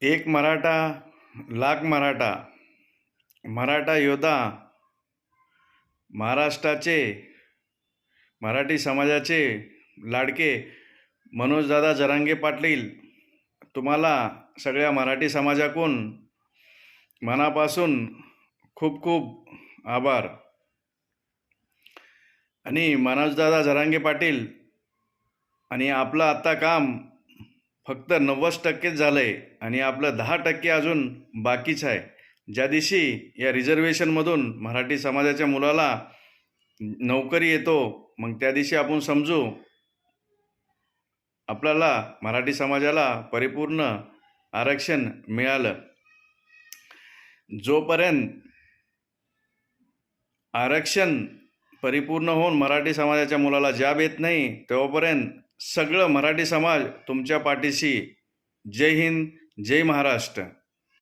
एक मराठा लाख मराठा मराठा योद्धा महाराष्ट्राचे मराठी समाजाचे लाडके मनोजदादा जरांगे पाटील तुम्हाला सगळ्या मराठी समाजाकडून मनापासून खूप खूप आभार. आणि मनोजदादा जरांगे पाटील आणि आपलं आता काम फक्त 90% झालं आहे आणि आपलं 10% अजून बाकीच आहे. ज्या दिवशी या रिझर्वेशनमधून मराठी समाजाच्या मुलाला नोकरी येतो मग त्या दिवशी आपण समजू आपल्याला मराठी समाजाला परिपूर्ण आरक्षण मिळालं. जोपर्यंत आरक्षण परिपूर्ण होऊन मराठी समाजाच्या मुलाला जॉब येत नाही तेव्हापर्यंत सगळं मराठी समाज तुमच्या पाठीशी. जय हिंद, जय महाराष्ट्र.